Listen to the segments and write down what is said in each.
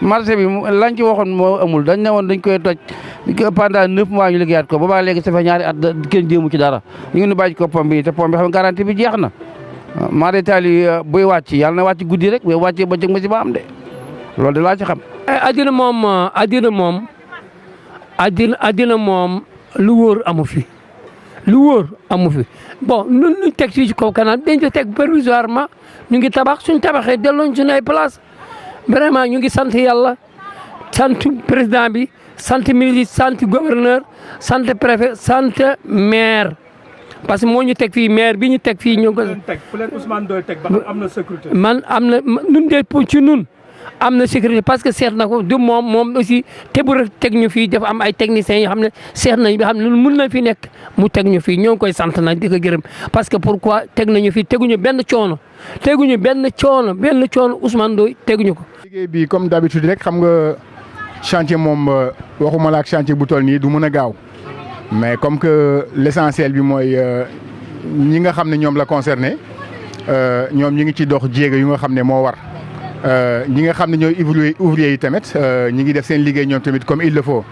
marché bi lañ ci waxoon moo amul dañ ne woon dañ koy toj pendant 9 mois ñu liggéeyaat ko boobaa léegi ça fait ñaari at kenn jéemu ci dara ñu ngi nu bàyyi ko pom bi te pom bi xam garantie bi jeex na maa de taal yi buy wàcc yàlla na wàcc guddi rek mais wàccee ba cëg ma si ba am de loolu de laa ci xam. addina moom lu wóor amu fi lu wóor amu fi bon ñun ñu teg fii ci kaw canal dañ ko teg provisoirement ñu ngi tabax suñ tabaxee delloo suñu ay place vraiment ñu ngi sant yàlla sant président bi sant ministre sant gouverneur sant préfet sant maire parce que moo ñu teg fii maire bi ñu teg fii ñu ko. fu leen Ousmane Ndoye teg ba am na sécurité. man am na ñun de ci ñun am na sécurité parce que seet na ko du moom aussi te bu rek teg ñu fii dafa am ay techniciens yoo xam ne seet nañu xam ne mun na fi nekk mu teg ñu fii ñoo ngi koy sant nag di ko gërëm parce que pourquoi teg nañu fii teguñu benn coono Ousmane Ndoye teguñu ko. liggéey bi comme d'habitude rek xam nga chantier moom waxuma la ak chantier bu toll nii du mën a gaaw mais comme que l'essentiel bi mooy ñi nga xam ne ñoom la concerné ñoom ñi ngi ci dox jéego yu nga xam ne moo war. ñi nga xam ne ñooy ouvrier yi tamit ñi ngi def seen liggéey ñoom tamit comme il le faut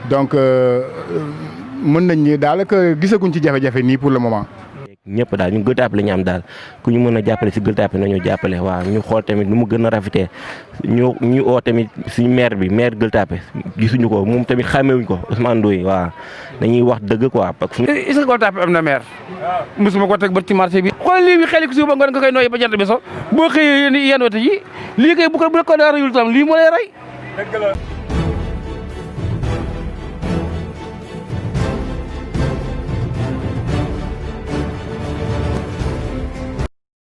donc mën nañ ni daal que gisaguñ ci jafe-jafe nii pour le moment. ñëpp daal ñu Gueule Tapée la ñu am daal ku ñu mën a jàppale si Gueule Tapée nañu jàppale waaw ñu xool tamit nu mu gën a rafetee ñu oo tamit suñu maire bi maire Gueule Tapée gisuñu ko moom tamit xàmmewuñ ko Ousmane Ndoye waaw dañuy wax dëgg quoi. est-ce que Gueule Tapée am na maire mosuma ko teg bët ci marché bi. xool lii bi xel ko suba ngoon nga koy nooyi ba jant bi so boo xëyee yéen woote yi lii kay bu ko dara rëyul tam lii moo lay rey.